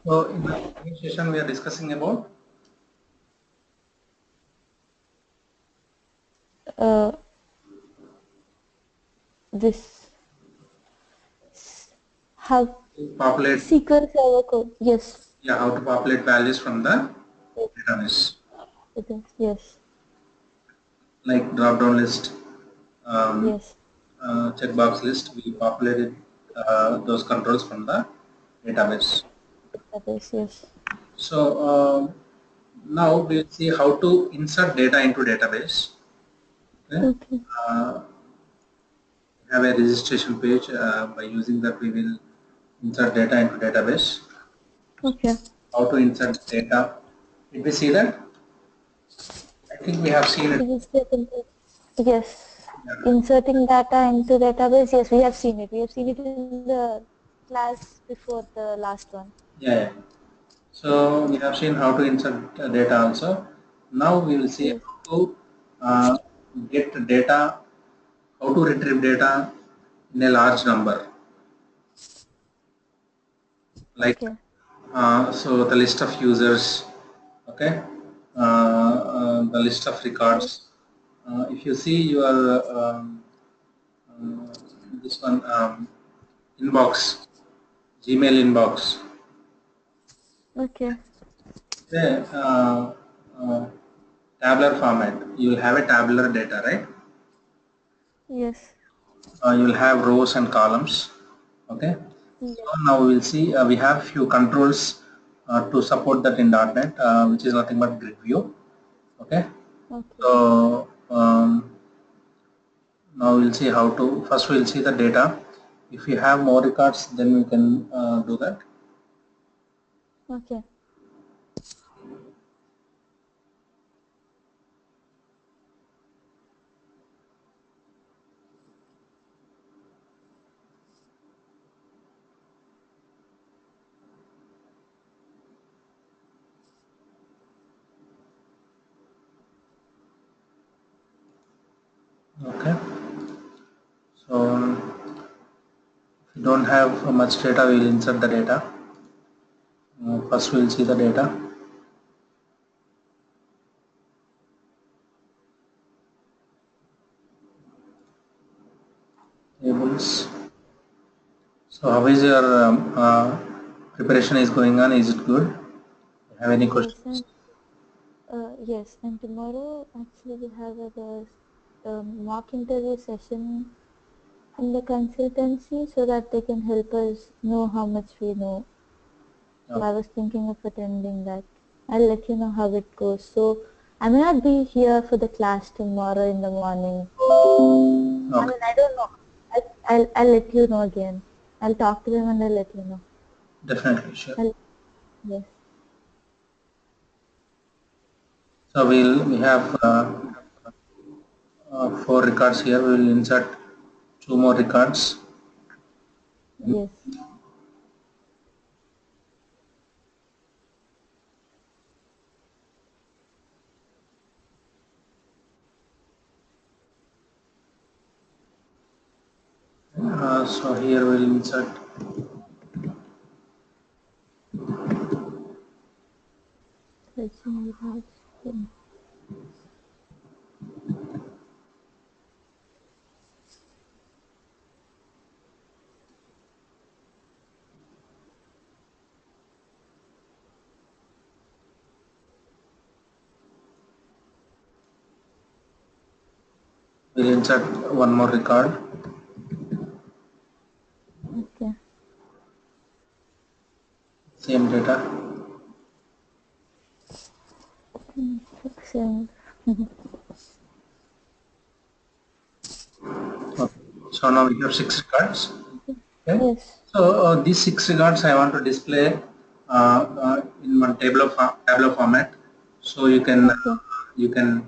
So in the previous session, we are discussing about uh, this how populate, SQL Server code. Yes, yeah, how to populate values from the yes, database, it is. Yes, like drop-down list, um, yes, checkbox list. We populated those controls from the database. that is. Yes. So now we'll see how to insert data into database. Okay. Okay. Uh, we have a registration page. By using that, we will insert data into database. Okay. How to insert data? Did we see that? I think we have seen it. Yes. Yeah. Inserting data into database. Yes, we have seen it. We have seen it in the class before the last one. Yeah, yeah. So we have seen how to insert data also. Now we will see Yes. how to get data, how to retrieve data in a large number. Like Okay. so, the list of users, okay, the list of Yes. records. If you see your uh, this one inbox, Gmail inbox. Okay. Okay, uh, tabular format. You will have a tabular data, right? Yes. You will have rows and columns. Okay. So Yes. now we will see we have few controls to support that in .NET, which is nothing but grid view. Okay. Okay. So now we'll see how to. First, we'll see the data. If you have more records, then we can do that. Okay. Okay. So if you don't have much data, we'll insert the data. First, we'll see the data tables. So how is your preparation is going on? Is it good? Have any Yes. questions? Yes, and tomorrow actually we have a mock interview session in the consultancy so that they can help us know how much we know. So I Okay. was thinking of attending that. I'll let you know how it goes. So I may not be here for the class tomorrow in the morning. I Okay. mean, I don't know. I'll let you know again. I'll talk to them and I'll let you know. Definitely, sure. I'll, yes. So we have four records here. We will insert two more records. Yes. So here we'll insert. Searching Raj. We'll insert one more record. Okay. Same data. Excellent. Okay. So now we have six records. Okay. Yes. So these six records I want to display in one tabular format. So Okay. you can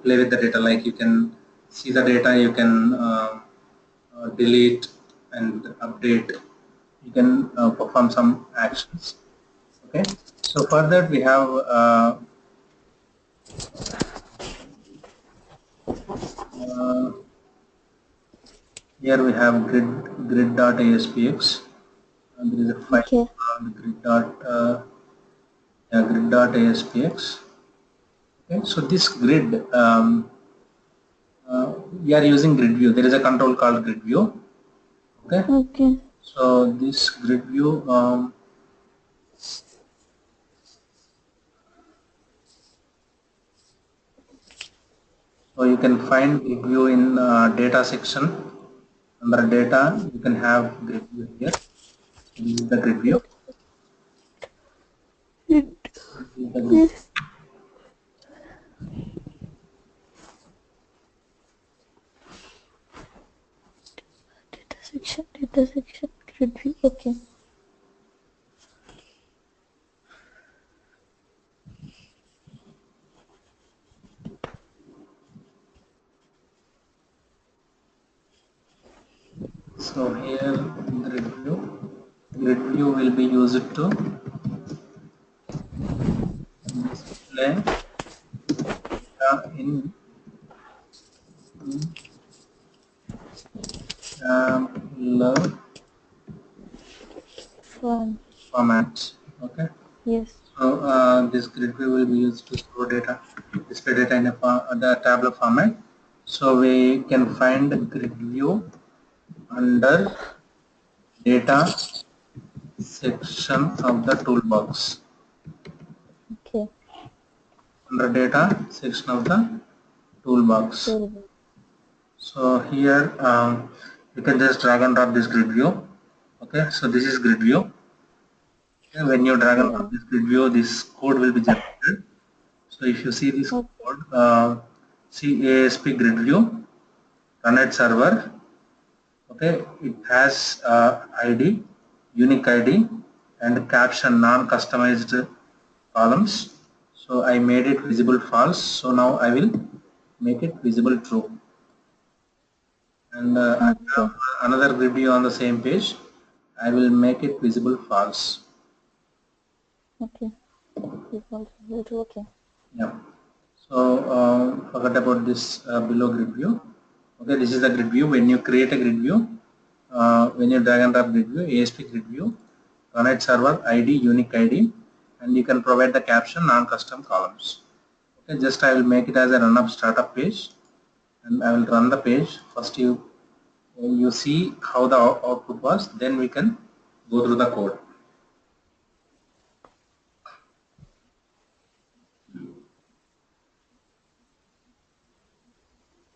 play with the data. Like you can see the data. You can delete and update. You can perform some actions. Okay. So for that we have here we have grid.aspx. There is a file Okay. called grid.aspx. Okay, so this grid, we are using grid view. There is a control called grid view. Okay, Okay. so this grid view, so you can find grid view in data section. Under data, you can have grid view here. So this is the grid view. It, This is the grid. yes. Data section, grid view. Okay. So here grid view will be used to display in love Fun. format. Okay. Yes. So this grid view will be used to store data, display data in the tabular format. So we can find grid view under data section of the toolbox. Okay. Under data section of the toolbox. Cool. So here you can just drag and drop this grid view. Okay, so this is grid view. Okay, when you drag and Yeah. drop this grid view, this code will be generated. So if you see this Okay. code, see ASP grid view, connect server. Okay, it has ID, unique ID, and caption non-customized columns. So I made it visible false. So now I will make it visible true. And I Okay. have another grid view on the same page. I will make it visible false. Okay. Okay. Yeah. So forget about this below grid view. Okay, this is the grid view. When you create a grid view, when you drag and drop grid view, ASP grid view, connect server ID, unique ID, and you can provide the caption non-custom columns. Okay, just I will make it as a run up startup page, and I will run the page. First you see how the output was, then we can go through the code.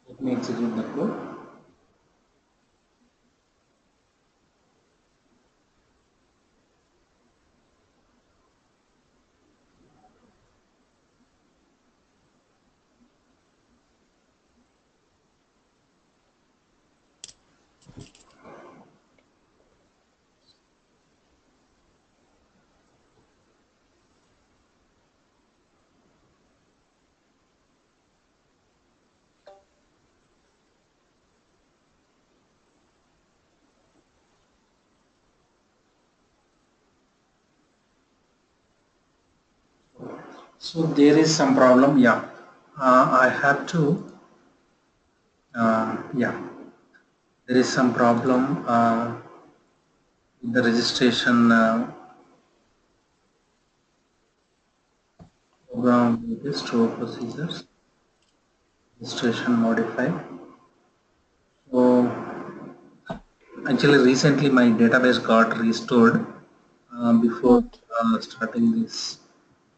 Let me execute the code. So there is some problem. Yeah, I have to. Yeah, there is some problem with the registration program with the store procedures. Registration modified. So actually, recently my database got restored before Okay. starting this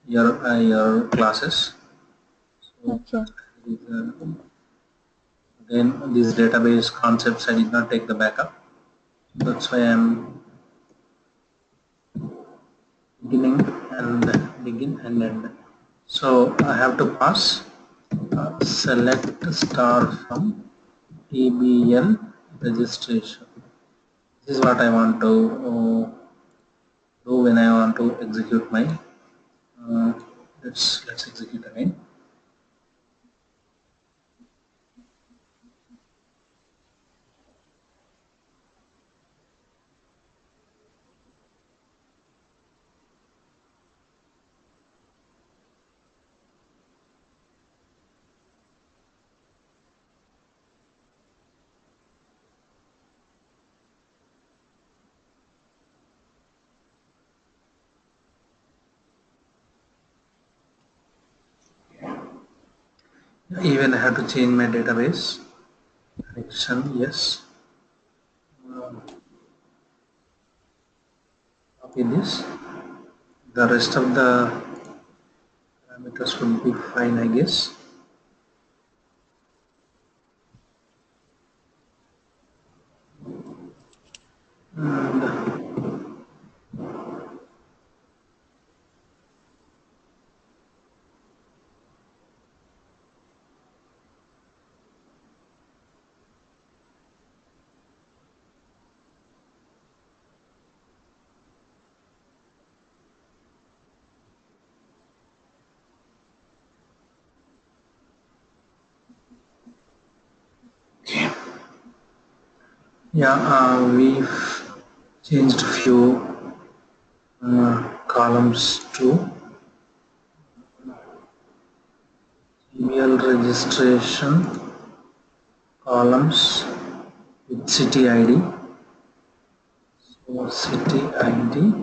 your classes. So Okay. again, these database concepts I did not take the backup. That's why I'm beginning and begin and end. So I have to pass select star from TBL registration. This is what I want to do when I want to execute my. Uh, let's execute again. Even I have to change my database connection. Yes. Copy this. The rest of the parameters would be fine, I guess. And yeah, we've changed few columns to email registration columns with city ID. So city ID.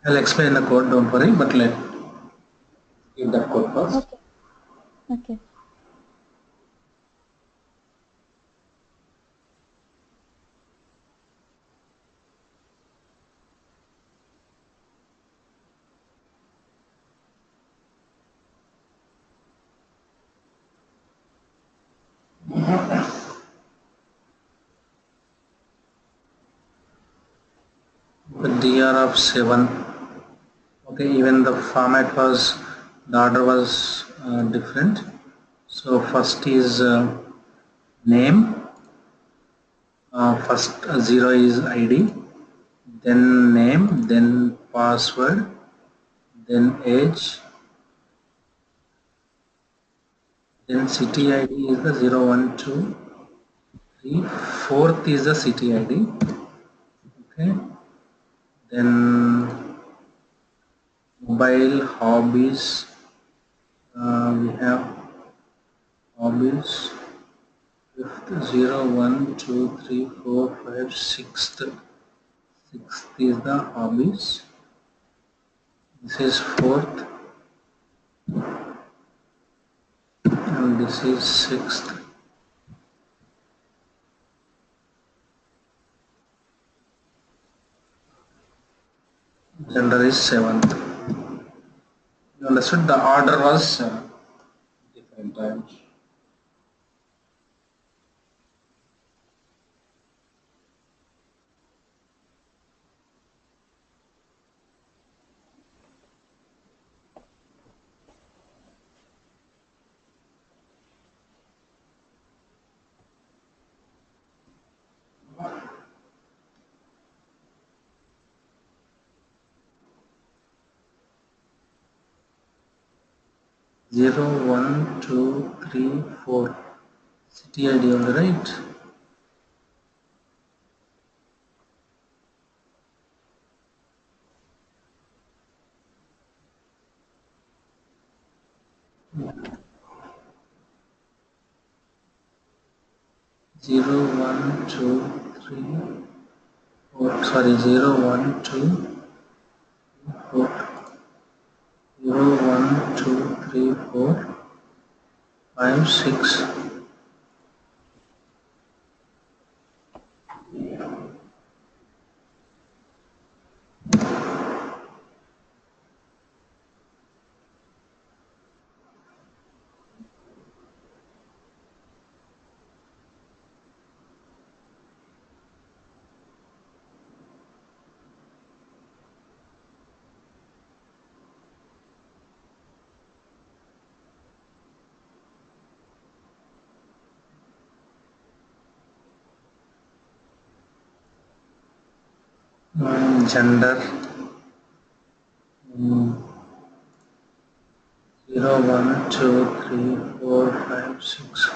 I'll explain the code, don't worry, but let keep that code first. Okay. Okay. The DR of 7. Okay, even the format was, the order was different. So first is name, first 0 is ID, then name, then password, then age, then city ID is the 0, 1, 2, 3, fourth is the city ID. Okay, then mobile hobbies, we have hobbies, fifth 0, 1, 2, 3, 4, 5, sixth. Sixth is the hobbies. This is fourth, and this is sixth. Gender is seventh. You understood? The order was different times. 0, 1, 2, 3, 4. City ID on the right. Zero, 1, 2, 3, 4. Sorry, 0, 1, 2, 4. 0, 1, 2, 3, 4, 5, 6. Gender. 0, 1, 2, 3, 4, 5, 6,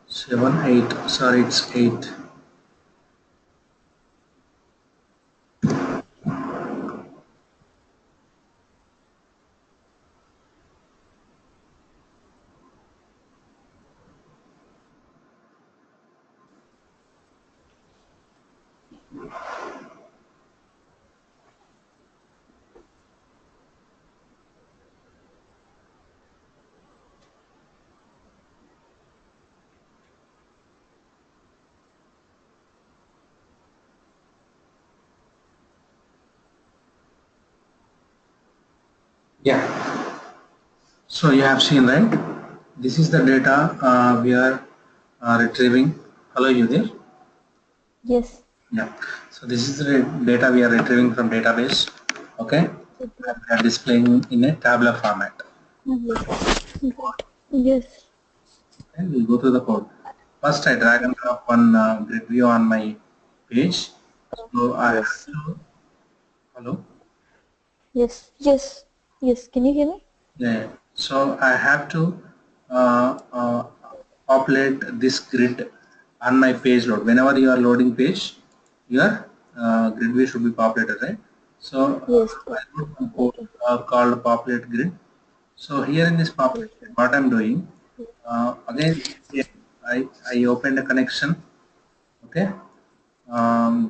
7, 8. Sorry, it's 8. Yeah. So you have seen, right? This is the data we are retrieving. Hello, you there? Yes. Yeah. So this is the data we are retrieving from database. Okay. Okay. We are displaying in a tabular format. Right. Yes. Okay. We'll go through the code. First, I drag Okay. and drop one grid view on my page. So I have Yes. to. Hello. Yes. Yes. Yes. Can you hear me? Yeah. So I have to populate this grid on my page load. Whenever you are loading page, your grid view should be populated, right? So Yes. I wrote one code Okay. called populate grid. So here in this populate Yes. grid, what I'm doing, again, I opened a connection, okay?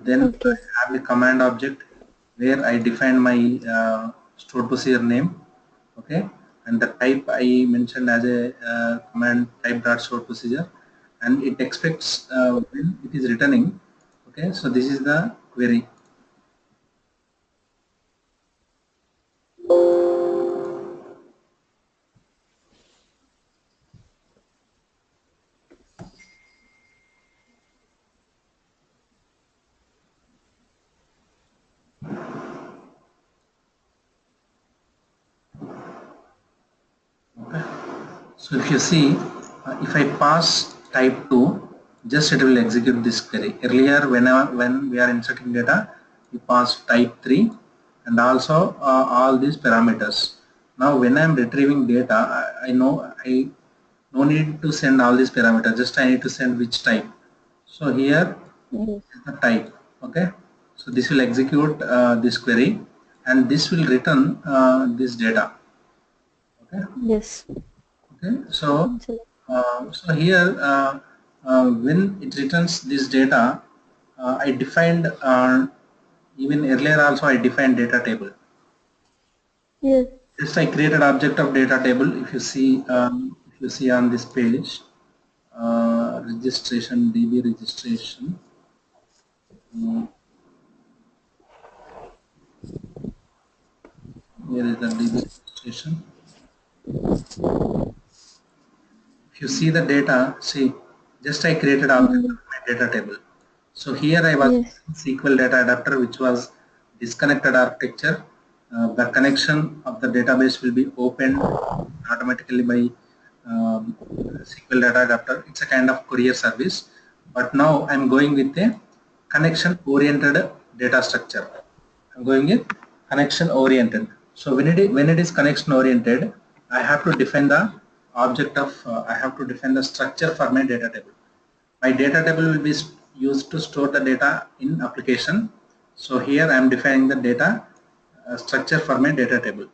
Then Okay. I have a command object where I define my stored procedure name, okay, and the type I mentioned as a command type dot stored procedure, and it expects when it is returning, okay. So this is the query. Okay. So if you see, if I pass type 2, just it will execute this query. Earlier, when we are inserting data, we pass type 3 and also all these parameters. Now, when I am retrieving data, I know I no need to send all these parameters. Just I need to send which type. So here Yes. is the type. Okay. So this will execute this query, and this will return this data. Okay. Yes. Okay, so Excellent. so here when it returns this data, I defined even earlier also I defined data table. Yes. Just I created object of data table. If you see on this page, registration DB registration. mm, Here is the DB registration. If you see the data, see, just I created object Mm, of my data table. So here I was yes. using SQL data adapter, which was disconnected architecture. The connection of the database will be opened automatically by SQL data adapter. It's a kind of courier service. But now I'm going with a connection oriented data structure. I'm going with connection oriented. So when it is connection oriented, I have to define the object of I have to define the structure for my data table. My data table will be used to store the data in application. So here I am defining the data structure for my data table,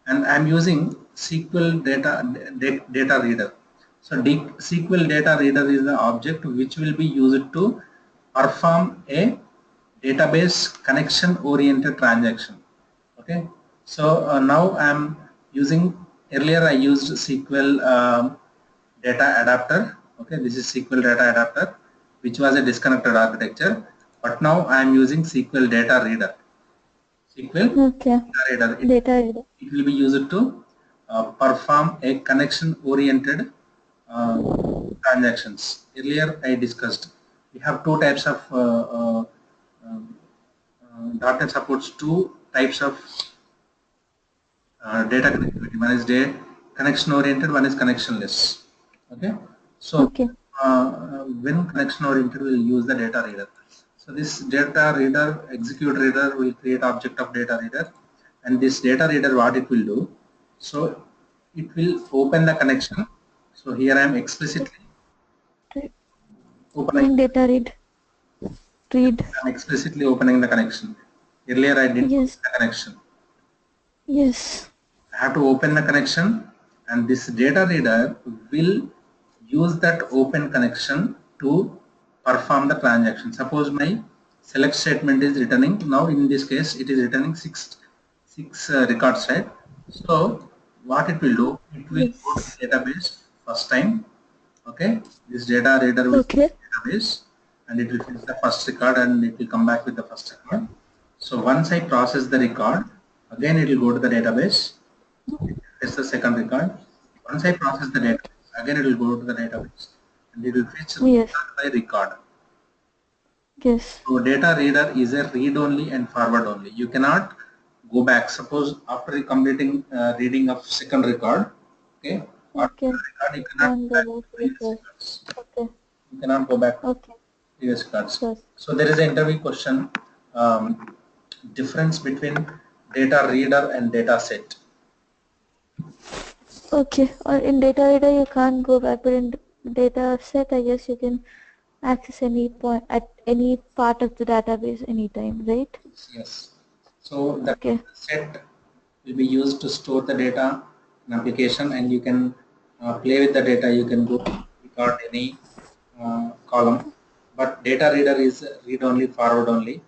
and I am using SQL data reader. So SQL data reader is the object which will be used to perform a database connection oriented transaction. Okay, so now I am using, earlier I used SQL data adapter. Okay, this is SQL data adapter, which was a disconnected architecture, but now I am using SQL data reader. SQL Okay. data reader, Data reader. it will be used to perform a connection oriented uh, transactions. Earlier I discussed we have two types of um, .NET supports two types of data connectivity. One is connection oriented, one is connectionless. Okay, so Okay. when connection oriented, we'll use the data reader. So this data reader, execute reader, will create object of data reader, and this data reader, what it will do? So it will open the connection. So here I am explicitly Right. opening. Doing data read. Read. I'm explicitly opening the connection. Earlier I didn't open Yes. the connection. Yes. I have to open the connection, and this data reader will use that open connection to perform the transaction. Suppose my select statement is returning, now in this case it is returning six records, right? So what it will do, it will go to Yes. the database first time. Okay, this data reader will go to Okay. the database and it will fetch the first record and it will come back with the first record. So once I process the record, again it will go to the database. fetch the second record. Once I process the data, again it will go to the database and it will fetch Yes. by record. Yes. So data reader is a read only and forward only. You cannot go back. Suppose after completing reading of second record, okay, or Okay. record, you cannot And go the back to last previous record. records. Okay. You cannot go back to Okay. previous records. Yes. So there is an interview question. Difference between data reader and data set. Okay. Or in data reader you can't go back, but in data set I guess you can access any point at any part of the database anytime, right? Yes. So the Okay. set will be used to store the data in application, and you can play with the data. You can go record any column, but data reader is read only, forward only.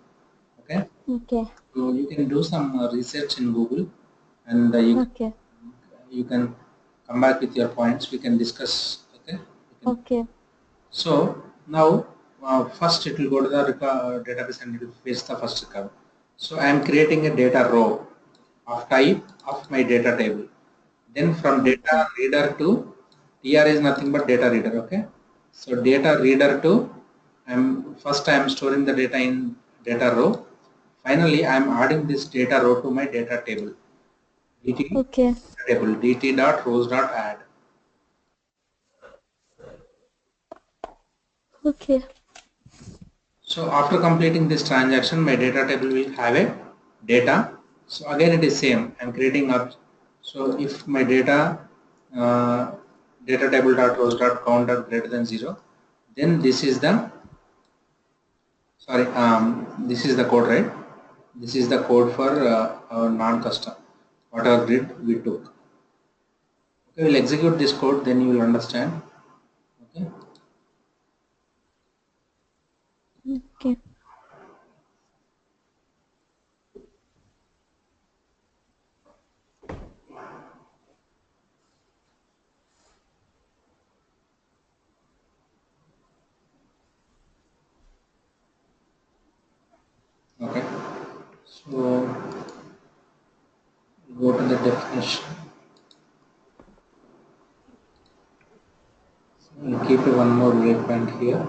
Okay. Okay. So you can do some research in Google, and Okay. you can come back with your points. We can discuss. Okay. Okay. So now first it will go to the database and it will fetch the first record. So I am creating a data row of type of my data table. Then from data Okay. reader to TR is nothing but data reader. Okay. So data reader to I am storing the data in data row. Finally, I am adding this data row to my data table. DT Okay. table DT dot rows dot add. Okay. So after completing this transaction, my data table will have a data. So again, it is same. I'm creating up. So if my uh, data table dot rows dot count are greater than 0, then this is the this is the code, right? This is the code for our non-custom, whatever grid we took. Okay, we'll execute this code, then you will understand. Okay. Okay. Okay. So go to the definition. We'll keep one more breakpoint here.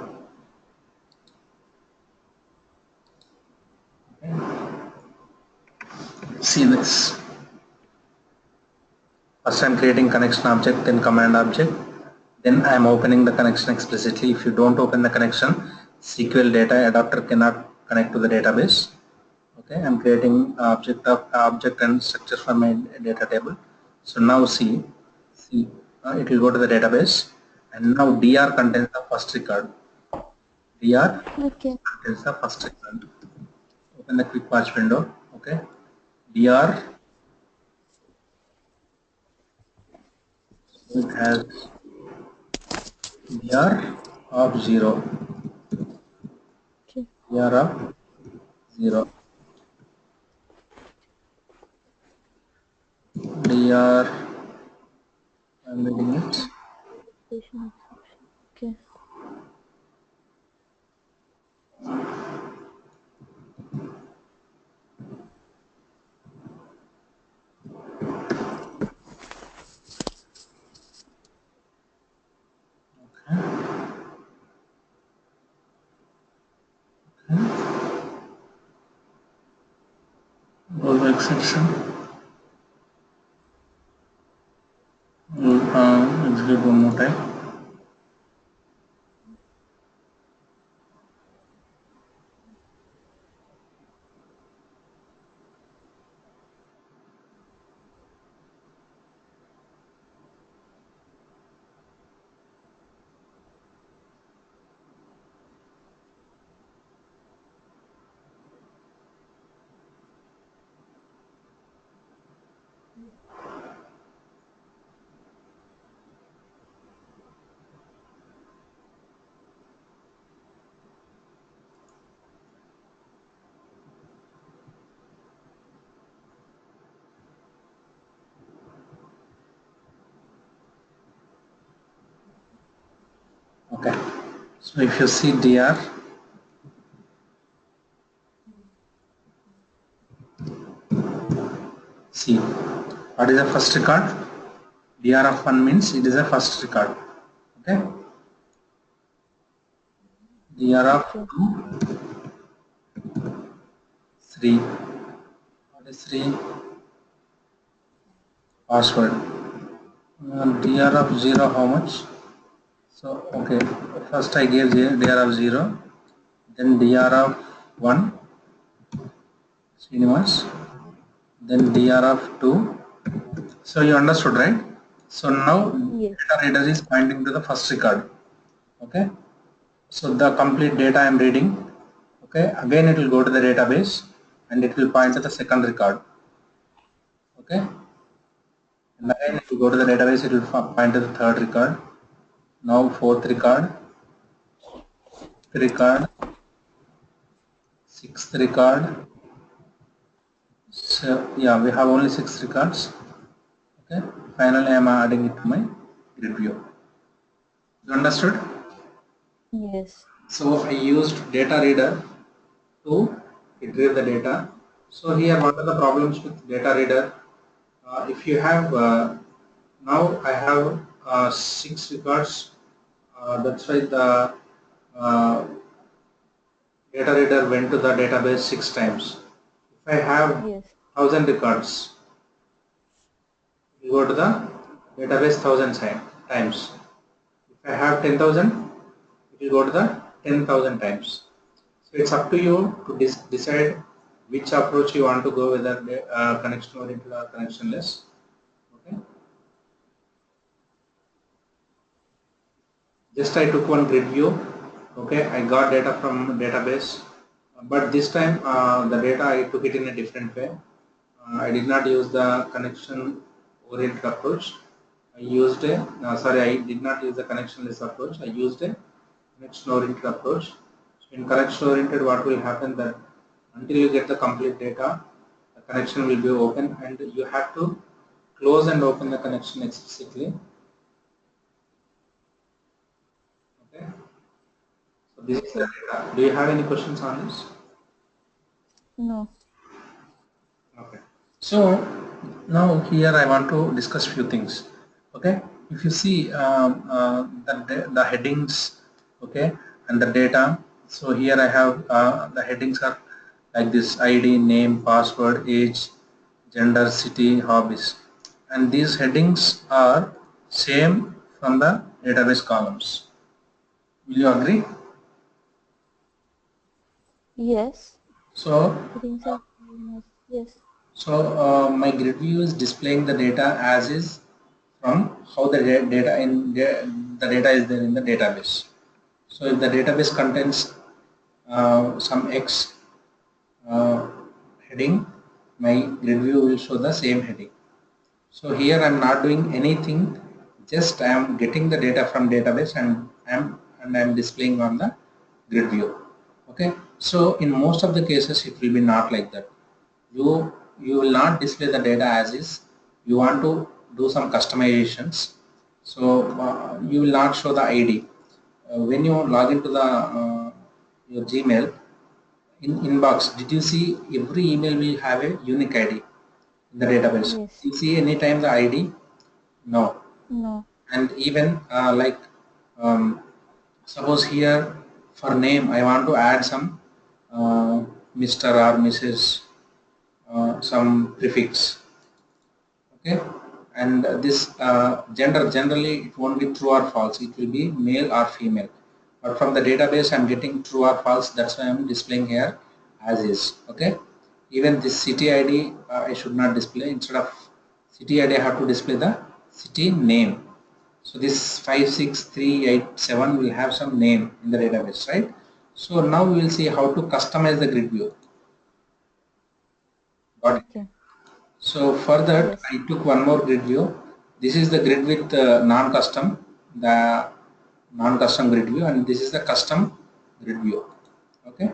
See this. First I'm creating connection object, then command object. Then I'm opening the connection explicitly. If you don't open the connection, SQL data adapter cannot connect to the database. Okay, I'm creating object and structure for my data table. So now see it will go to the database, and now dr contains the first record. Dr Okay. contains the first record. Open the quick watch window. Okay, dr, so it has dr of 0, Okay. dr of 0, dr, I'm reading it. Station exception. Okay. Go to exception. We'll execute one more time. Okay. So if you see dr, see what is the first record? DR of 1 means it is a first record. Okay. DR of 2, 3. What is 3? Password. DR of 0, how much? So, okay, first I gave DR of 0, then DR of 1, Srinivas, then DR of 2. So you understood, right? So now Yes. data reader is pointing to the first record. Okay. So the complete data I am reading. Okay. Again it will go to the database and it will point to the second record. Okay. And again if you go to the database, it will point to the third record. Now fourth record, fifth record, sixth record. So yeah, we have only 6 records. Okay. Finally, I am adding it to my grid view. You understood? Yes. So I used data reader to retrieve the data. So here, what are the problems with data reader? If you have now, I have 6 records. That's why the uh, data reader went to the database 6 times. If I have Yes. 1000 records, you go to the database 1000 times. If I have 10,000, it will go to the 10,000 times. So it's up to you to decide which approach you want to go, whether connection oriented or connectionless. Okay. Just I took one grid view. Okay, I got data from database, but this time the data I took it in a different way. I did not use the connection oriented approach. I used a I did not use the connectionless approach. I used a connection oriented approach. So in connection oriented, what will happen that until you get the complete data, the connection will be open, and you have to close and open the connection explicitly. Okay. So this is the data. Do you have any questions on this? No. Okay. So now here I want to discuss few things. Okay. If you see the headings, okay, and the data. So here I have the headings are like this: ID, name, password, age, gender, city, hobbies, and these headings are same from the database columns. Will you agree? Yes. So Things are nice. Yes. So my grid view is displaying the data as is from how the data in the data is there in the database. So if the database contains some X uh, heading, my grid view will show the same heading. So here I am not doing anything, just I am getting the data from database and I am displaying on the grid view. Okay. So in most of the cases it will be not like that. You will not display the data as is. You want to do some customizations. So you will not show the ID. When you log into the your Gmail in inbox, did you see every email will have a unique ID in the database? Yes. You see anytime the ID? No. No. And even suppose here for name I want to add some Mr. or Mrs. Some prefix. Okay, and this gender, generally it won't be true or false, it will be male or female, but from the database I'm getting true or false, that's why I'm displaying here as is. Okay, even this city ID I should not display. Instead of city ID I have to display the city name. So this 56387 will have some name in the database, right? So now we will see how to customize the grid view. Got it? Okay. So for that, Yes. I took one more grid view. This is the grid with non-custom, the non-custom grid view, and this is the custom grid view. Okay.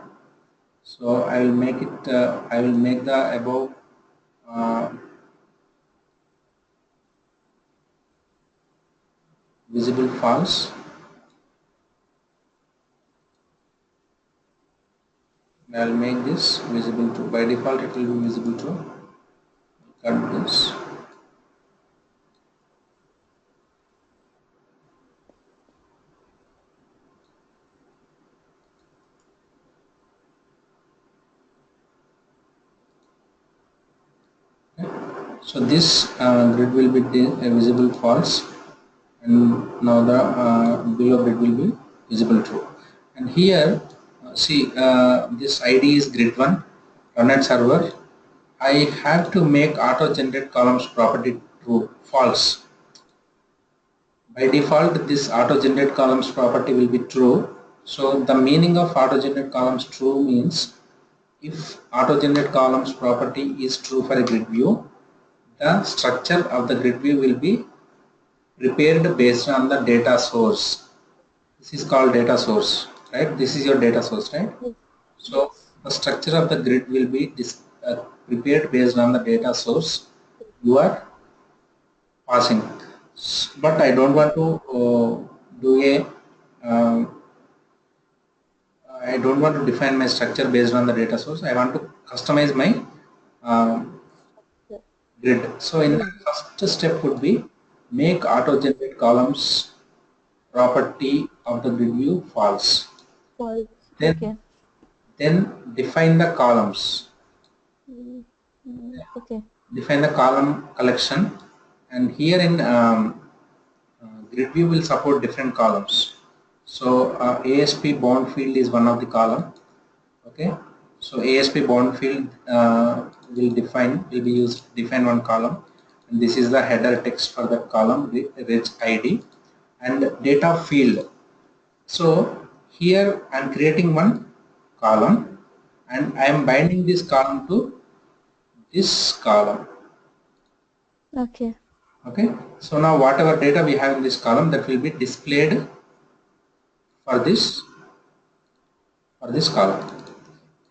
So I will make it. I will make the above visible false. I will make this visible to. By default, it will be visible to. Cut this. So this grid will be visible false, and now the below grid will be visible true. And here see this ID is grid1 run at server. I have to make auto generate columns property true false. By default this auto generate columns property will be true. So the meaning of auto generate columns true means if auto generate columns property is true for a grid view, the structure of the grid view will be prepared based on the data source. This is called data source, right? This is your data source, right? Yes. So the structure of the grid will be prepared based on the data source you are passing. But I don't want to do a I don't want to define my structure based on the data source. I want to customize my Yes. grid. So in the first step would be make auto generate columns property of the grid view false. False. Then Okay. define the columns. Okay. Define the column collection, and here in grid view will support different columns. So ASP bound field is one of the column. Okay. So ASP bound field will be used to define one column, and this is the header text for that column reg ID and data field. So here I am creating one column and I am binding this column to this column. Okay. Okay. So now whatever data we have in this column, that will be displayed for this column.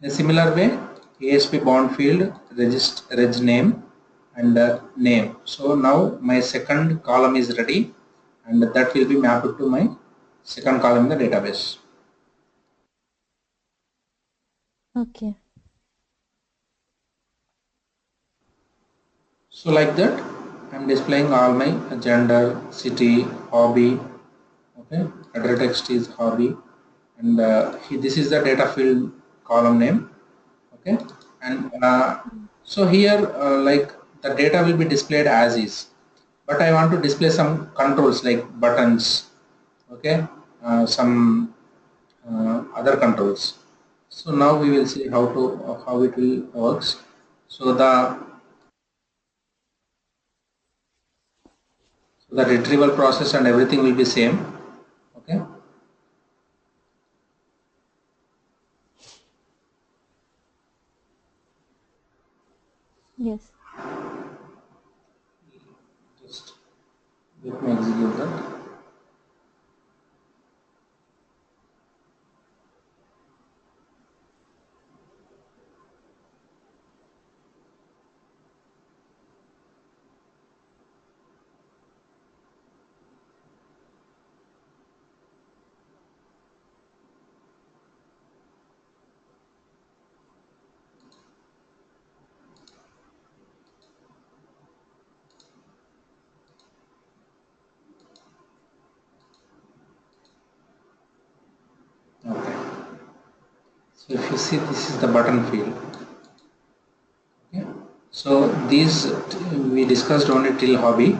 In a similar way, ASP bound field reg name and name. So now my second column is ready, and that will be mapped to my second column in the database. Okay. So like that, I am displaying all my gender, city, hobby. Okay, header text is hobby, and this is the data field column name. Okay, and so here like the data will be displayed as is, but I want to display some controls like buttons. Okay, some other controls. So now we will see how it will works. So the retrieval process and everything will be same. Okay. Yes. Just let me execute that. Okay. So if you see, this is the button field. Okay. So these we discussed only till hobby.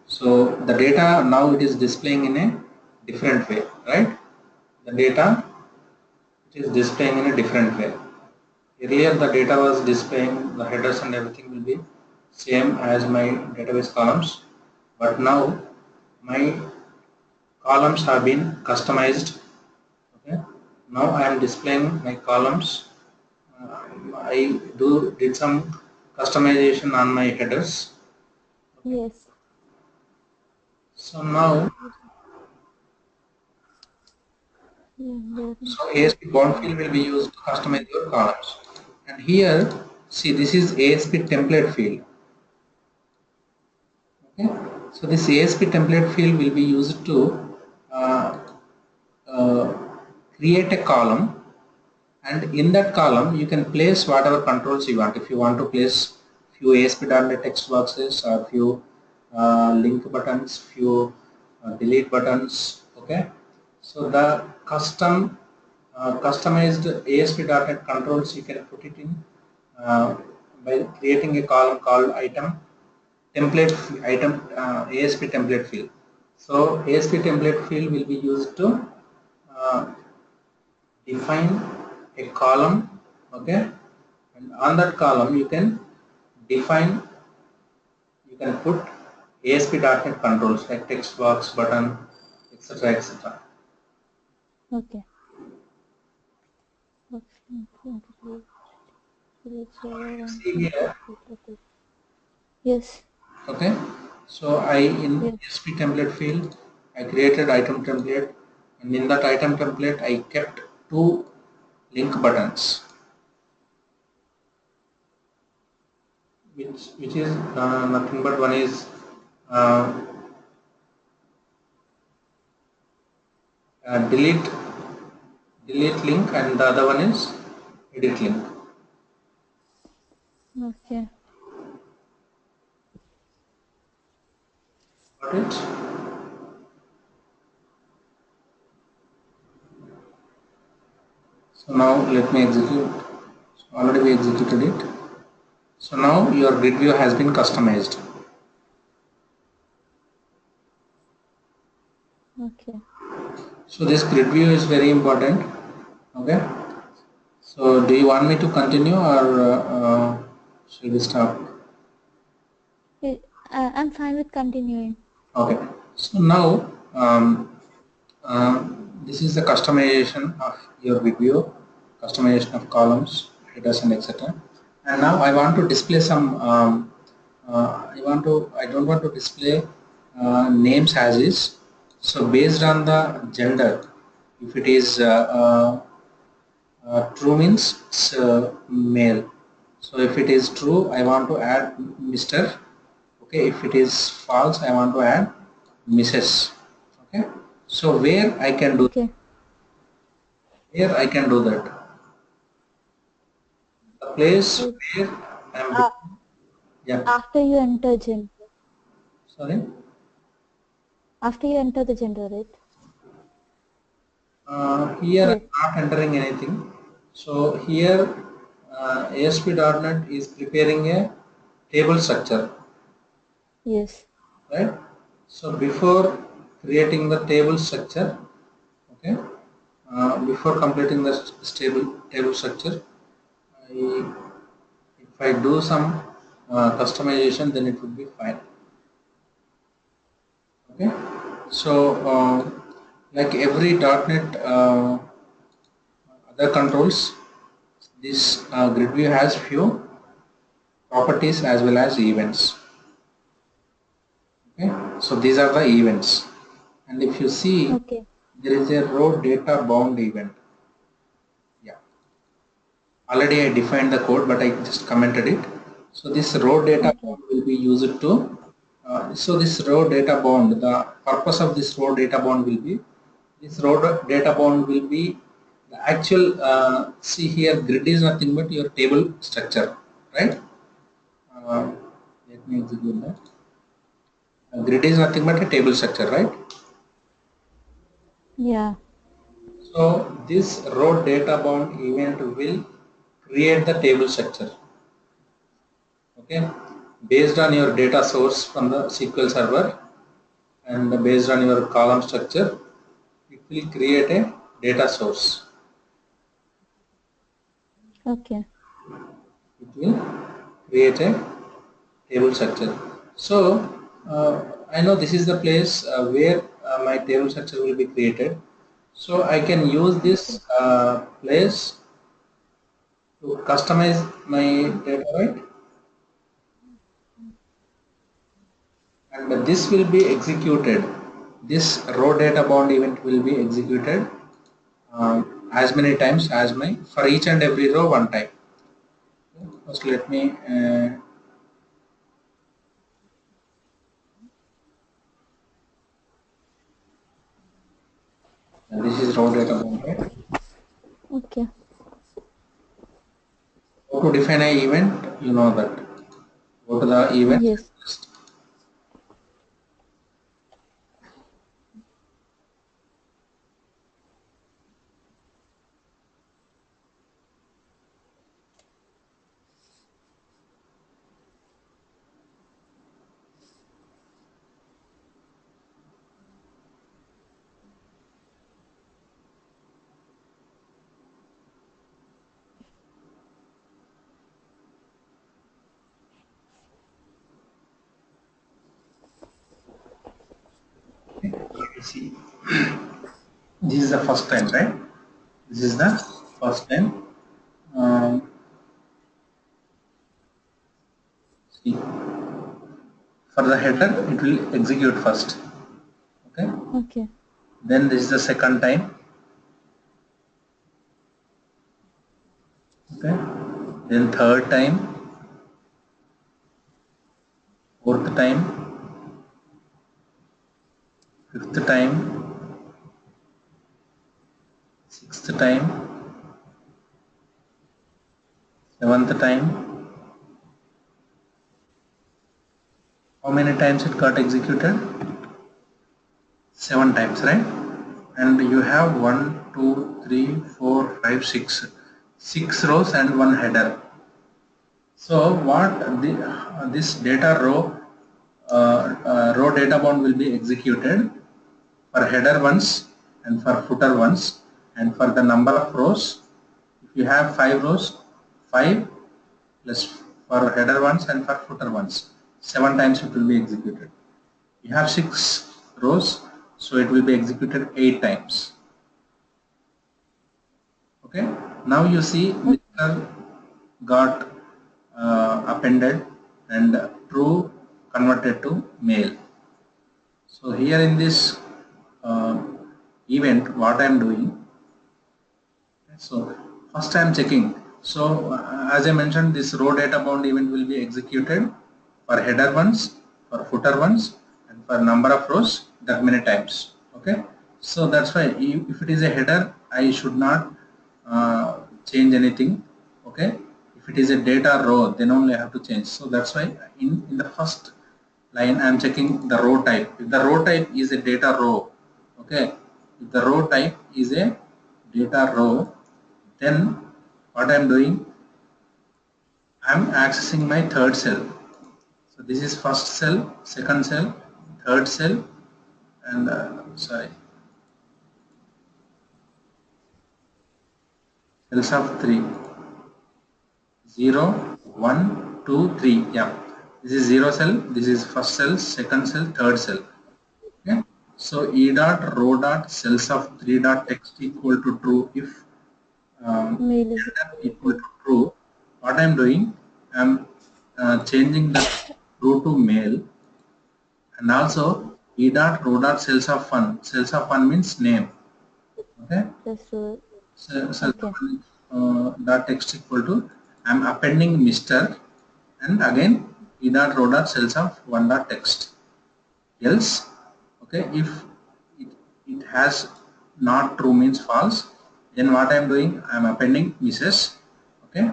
So the data now it is displaying in a different way, right? The data it is displaying in a different way. Earlier the data was displaying, the headers and everything will be same as my database columns, but now my columns have been customized. Okay. Now I am displaying my columns. I did some customization on my headers. Okay. Yes. So now, Yeah. so ASP bound field will be used to customize your columns. And here, see, this is ASP template field. Okay. So this ASP template field will be used to uh, uh, create a column, and in that column you can place whatever controls you want. If you want to place few ASP.NET text boxes or few link buttons, few delete buttons. Okay, so the customized ASP.NET controls you can put it in by creating a column called item, template item ASP template field. So ASP template field will be used to define a column, okay, and on that column you can define, you can put ASP.NET controls like text box, button, etc., etc. Okay. See here, Yes. okay. So in Yes. ASP template field, I created item template, and in that item template, I kept two link buttons, which is nothing but one is uh, delete link, and the other one is edit link. Okay. Got it? So now let me execute. So already we executed it. So now your grid view has been customized. Okay. So this grid view is very important. Okay. So do you want me to continue, or should we stop? I'm fine with continuing. Okay. So now this is the customization of your grid view, customization of columns, headers, and etc. And now I want to display some. I don't want to display names as is. So based on the gender, if it is true means it's male. So if it is true, I want to add Mr. Okay. If it is false, I want to add Mrs. Okay. So where I can do, Okay. where I can do that, the place Like, where I am. uh, Yeah. after you enter gender. Sorry. After you enter the gender, right? Here Yes. I'm not entering anything. So here ASP.NET is preparing a table structure, Yes. right? So before creating the table structure, okay, before completing the table structure, I, if I do some customization, then it would be fine. Okay, so like every .NET other controls, this grid view has few properties as well as events. Okay, so these are the events, and if you see, Okay. there is a row data bound event. Yeah, already I defined the code, but I just commented it. So this row data Okay. bound will be used to. So this row data bound, the purpose of this row data bound will be, this row data bound will be the actual. See here, grid is nothing but your table structure, right? Uh, Let me execute that. Grid is nothing but a table structure, right? Yeah. So this row data bound event will create the table structure. Okay, based on your data source from the SQL server and based on your column structure, it will create a data source. Okay. It will create a table structure. So I know this is the place where my table structure will be created. So I can use Okay. this place to customize my data, right? And this will be executed. This row data bound event will be executed as many times as my, for each and every row one time. First, let me. This is row data bound, right? Okay. How to define an event? You know that. Go to the event. Yes. See, this is the first time, right? This is the first time. See, for the header, it will execute first. Okay. Okay. Then this is the second time. Okay. Then third time, fourth time, fifth time, sixth time, seventh time. How many times it got executed? 7 times, right? And you have 1, 2, 3, 4, 5, 6. 6 rows and 1 header. So what this data row row data bound will be executed for header once and for footer once, and for the number of rows, if you have 5 rows, 5 plus for header once and for footer once, 7 times it will be executed. You have 6 rows, so it will be executed 8 times. Okay. Now you see Mr. got appended and true converted to male. So here in this event, what I am doing, so first I am checking. So as I mentioned, this row data bound event will be executed for header ones, for footer ones, and for number of rows that many times. Okay. So that's why if it is a header, I should not change anything. Okay. If it is a data row, then only I have to change. So that's why in the first line I am checking the row type. If the row type is a data row, okay, if the row type is a data row, then what I am doing, I am accessing my third cell. So this is first cell, second cell, third cell, and cells of 3. 0, 1, 2, 3. Yeah, this is 0 cell, this is first cell, second cell, third cell. Okay. So e dot row dot cells of 3 dot text equal to true if Male is equal to true. What I am doing, I am changing the true to male, and also e dot row dot cells of 1. Cells of 1 means name. Okay. just rule. So Okay. dot text equal to, I am appending Mr. and again e dot row dot cells of 1 dot text. Else, okay, if it has not true means false, then what I am doing, I am appending Mrs. Okay,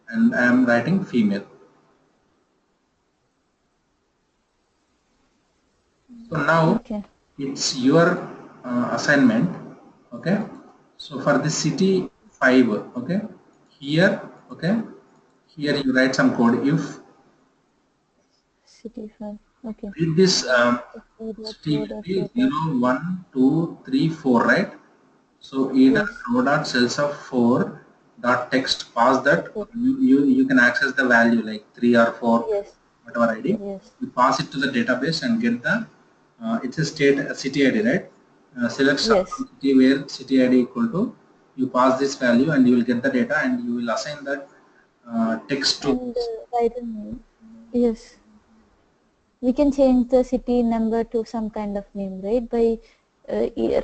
and I am writing female. So now Okay. it's your assignment. Okay, so for the city 5, okay, here, okay, here you write some code. If City 5. Okay. read this city 0, 1, 2, 3, 4, right? So e dot Yes. row dot cells of 4 dot text, pass that, you can access the value like 3 or 4, Yes. whatever ID. Yes. You pass it to the database and get the it's a city ID, right? Select some Yes. city where city ID equal to, you pass this value and you will get the data, and you will assign that text to. And write a name. Yes. We can change the city number to some kind of name, right? By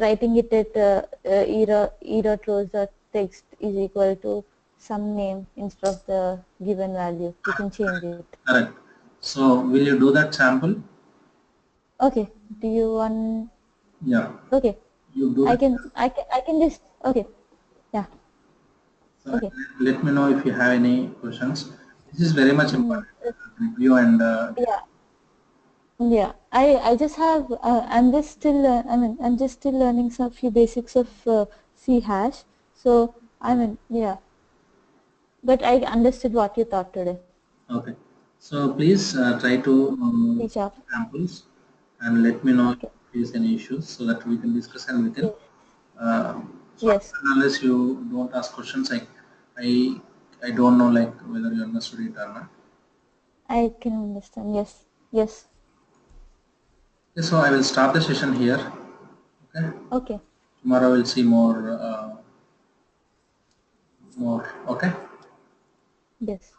writing it at e.rows.text is equal to some name instead of the given value. We can change it. Correct. So will you do that sample? Okay. Do you want? Yeah. Okay. You do. I can just. Okay. Yeah. So Okay. let me know if you have any questions. This is very much important. Review and Yeah. Yeah, I just have I'm just still I'm just still learning some few basics of C hash. So yeah, but I understood what you thought today. okay. So please try to C sharp. samples and let me know if Okay. there is any issues so that we can discuss, and we can. Yes. Uh, so Yes. unless you don't ask questions, I I don't know like whether you understood it or not. I can understand. Yes. Yes. Okay, so I will start the session here. Okay. Okay. Tomorrow we'll see more. Okay. Yes.